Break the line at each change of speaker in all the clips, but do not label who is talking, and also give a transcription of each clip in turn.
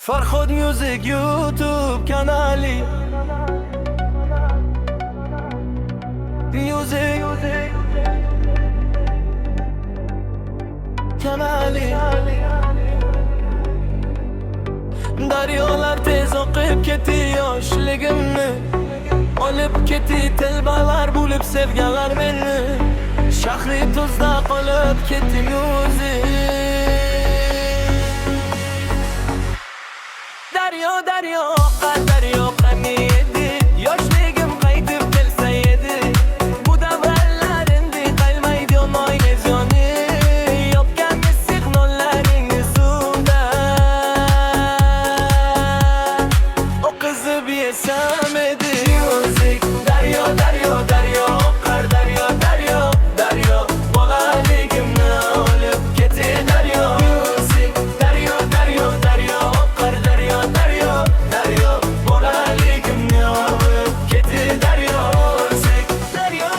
Farhod Music YouTube kanali. Music kanali. Daryolar tez oqib ketdi yoshligimni, olib ketdi telbalar bo'lib sevganlar meni. Shahri tuzda qolib ketdi music. Daryo oqar, daryo qani edi, yoshligim qaytib kelsa edi. Bu davrlar endi qaytmaydi yonmoy mezoni, yopganmiz signolaringni suvda. Oqizib yesam edi music. Daryo oqar, daryo bolaligimni olib ketdi daryo music. Daryo oqar, daryo bolaligimni olib ketdi daryo music. Daryo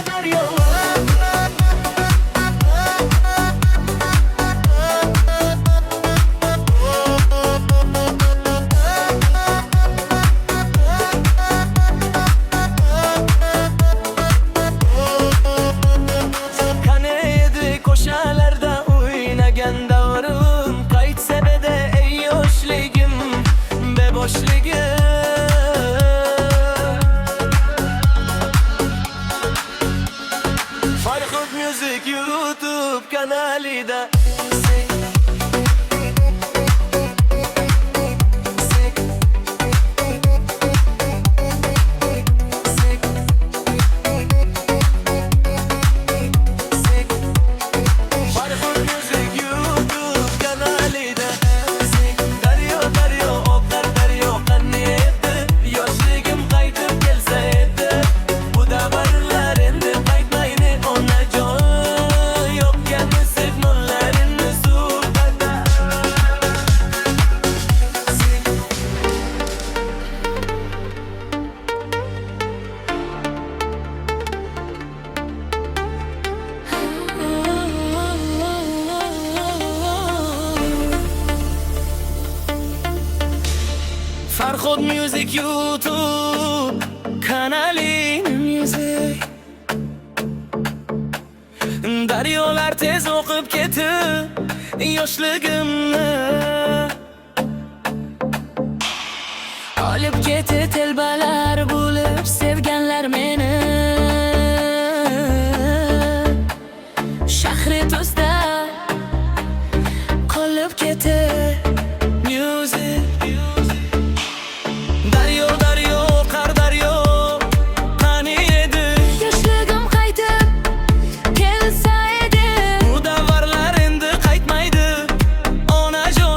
qani edi ko'shalarda o'ynagan davrim, qaytsa beda ey yoshligim, beboshligim. Farhod Music YouTube kanalida. Farhod Music YouTube kanalida. Daryo oqar, daryo qani edi, yoshligim qaytib kelsa edi. Bu davrlar endi qaytmaydi onajon, yopganmiz signolaringni suvda. Farhod Music YouTube kanali music. Daryolar tez oqib ketdi yoshligimni, olib ketdi telbalar bo'lib sevganlar meni. Shahri tuzda qolib ketdi music. Daryo oqar, daryo qani edi, yoshligim qaytib kelsa edi. Bu davrlar endi qaytmaydi onajon,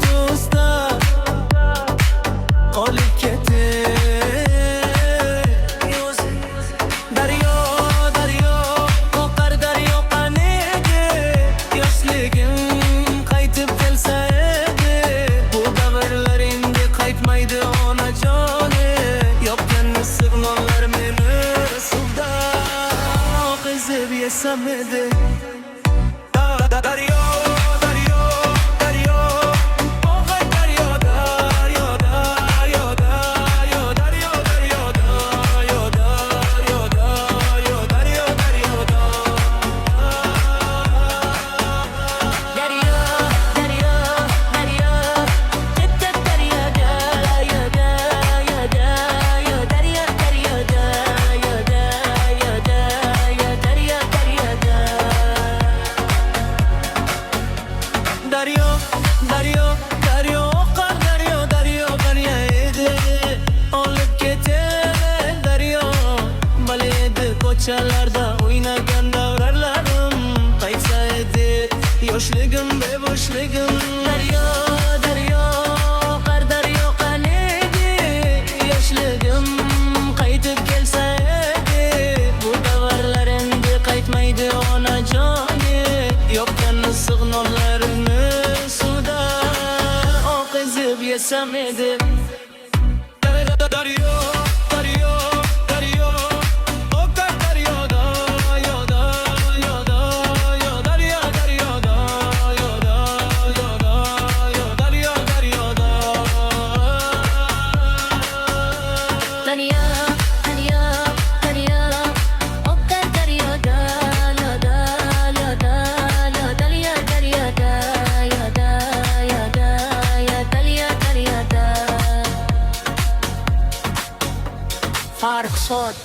do'stda olib daryo, daryo, oqar daryo qaniydi, yoshligim qaytib kelsa edi. Bu davrlar endi qaytmaydi onajoni, yopgan signallar meni suvda oqizib yesam edi. Daryo, daryo, daryo, oqar daryo, daryo, daryo, daryo, daryo, daryo, daryo, daryo, daryo, daryo, daryo,
Daryo, daryo, daryo, bitta daryo, daryo, daryo, daryo, daryo, daryo, daryo, daryo, daryo, daryo,
daryo, daryo, daryo, oqar daryo, daryo, daryo edi, olib ketar daryo. Bali edi ko'chalarda o'ynagan davralarim, qaytsa edi yoshligim, beboshligim.
daryo, daryo, oqar daryo qaniydi, yoshligim qaytib kelsa edi. Bu davrlar endi qaytmaydi onajoni, yopgan signallarni suvda oqizib yesam edi.
Daryo, daryo, daryo, oqar daryo, daryo, daryo, daryo, daryo, daryo, daryo, daryo, daryo, daryo, daryo,
Daryo, daryo, daryo, oqar daryo, daryo, daryo, daryo, daryo, daryo, daryo, daryo, daryo, daryo, daryo, Farq Sod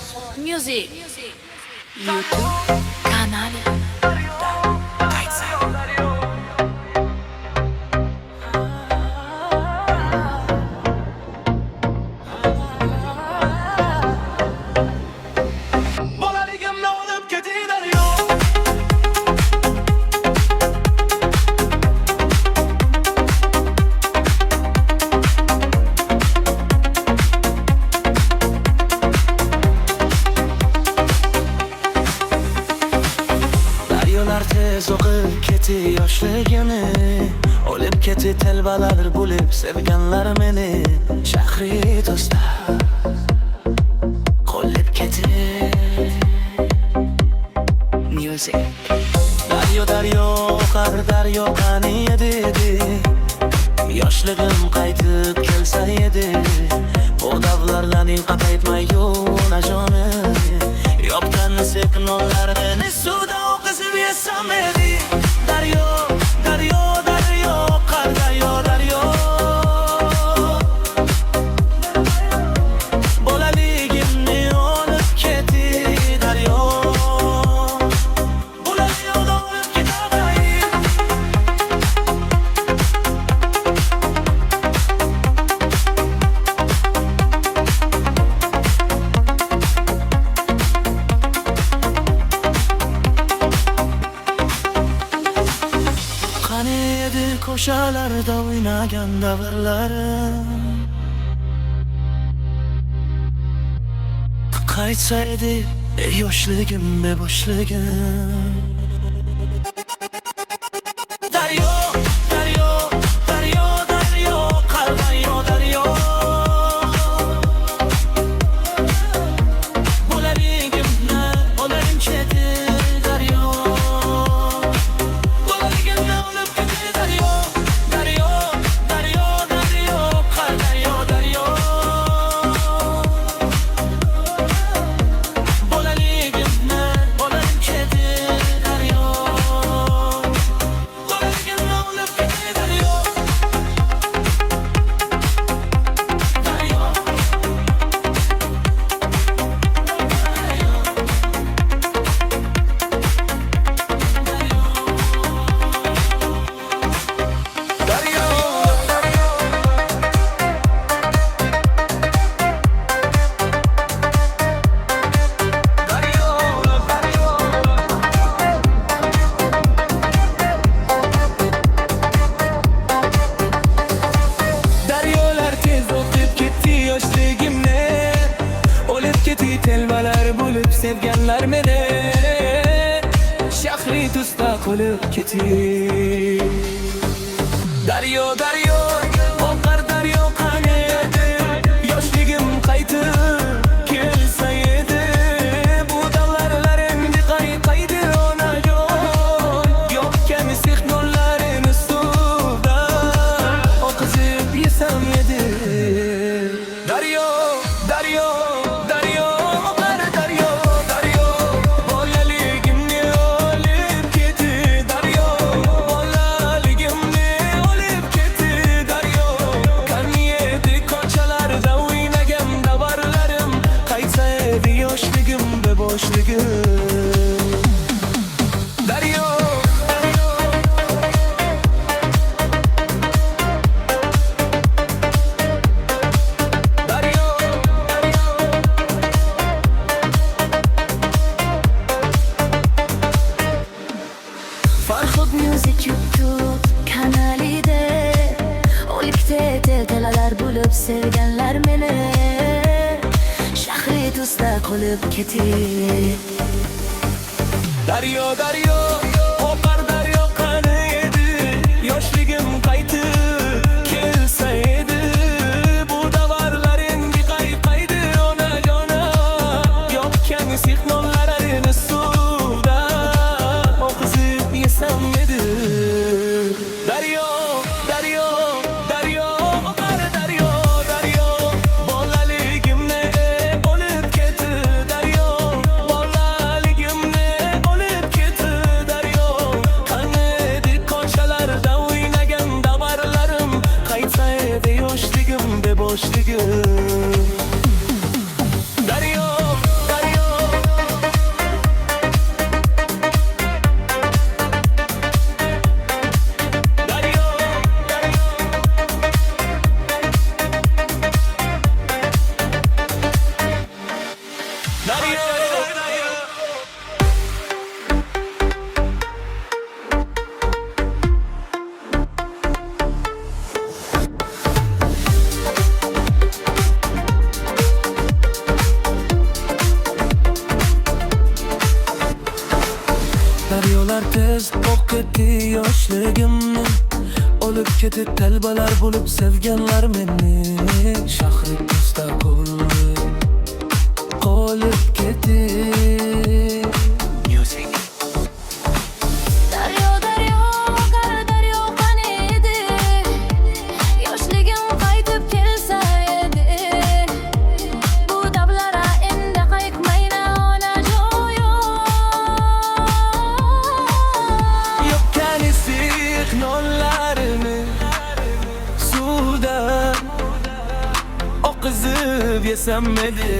Music YouTube kanali.
bolaligimni olib keting daryo. Daryolar tez oqib keti yoshligimni, olib keti telbalar bo'lib sevganlar meni. Shahri do'stlar qo'llab keti music. Daryo, daryo, oqar daryo qani edi, yoshligim qaytib kelsa edi. Bu davrlarning qaytmaydi onajoni, yopgan signallarni suvda oqizib yesam edi. Daryo, daryo, daryo, oqar daryo, daryo, bolaligimni olib keti daryo. Bolaligimni olib ketadi. Qani edi ko'chalarda o'ynagan davrlarim, qaytsa edi yoshligim, beboshligim. Daryo, daryo, daryo, daryo, oqar daryo, daryo, bolaligimni olib keti daryo. Bolaligimni olib keti daryo, daryo, daryo, daryo, oqar daryo, daryo, bolaligimni olib keti daryo. Bolaligimni sevganlar meni shahri tusda qolib keting. Daryo, daryo, oqar daryo qani edi, yoshligim qaytib kelsa edi. Bu davlarlar endi qayqaydi onajon, yo'qkan sehnonlarin ustida oqizib yesam edi. Daryo, daryo, daryo, oqar daryo, daryo, bolaligimni olib ketdi. Daryo, bolaligimni olib ketdi. Daryo, qani edi ko'chalarda o'ynagan davrlarim, qaytsa edi yoshligim va boshligim. Daryo,
Farhod Music YouTube kanalida o'likda dalalar bo'lib sevganlar meni shahri tusda qolib keting.
daryo, daryo, oqar daryo qani edi, yoshligim qaytib kelsa edi. Bu davrlar endi qayqaydi onajon, yo'qkan sehnonlarin ustida oqizib yesam edi. Daryo, daryo, daryo, oqar daryo, daryo, bolaligimni olib ketdi. Daryo, bolaligimni olib ketdi. Daryo, qani edi ko'chalarda o'ynagan davrlarim, qaytsa edi yoshligim va boshligim. Daryo, daryo, daryo, daryo, daryo. Daryolar tez oqdi yoshligimni, olib ketib talbalar bo'lib sevganlar meni shahri tusda qolib keting.
Daryo, daryo, oqar daryo qani edi, yoshligim qaytib kelsa edi. Bu davlara endi qaytmaydi onajon.
Yo'qkan sehnonlarini suvda oqizib yesam edi.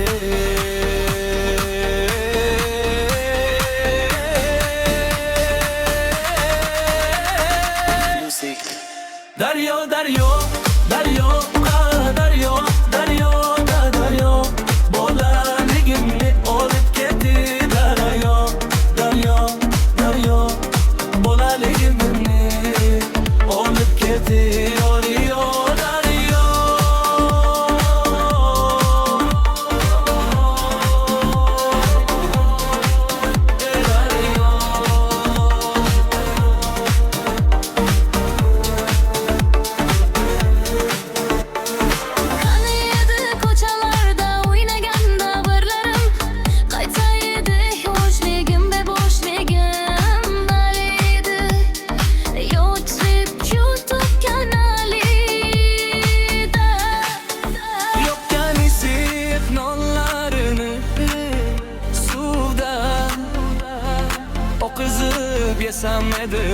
Daryo, daryo, daryo, daryo, daryo, daryo, bolaligimni olib ketdi. Daryo, daryo, daryo, bolaligimni olib ketdi. Daryo, daryo,
Qani edi ko'chalarda o'ynagan davrlarim, qaytsa edi yoshligim va boshligim. Mayli YouTube kanalida
yo'qkan sehnonlarini suvda oqizib yesam edi.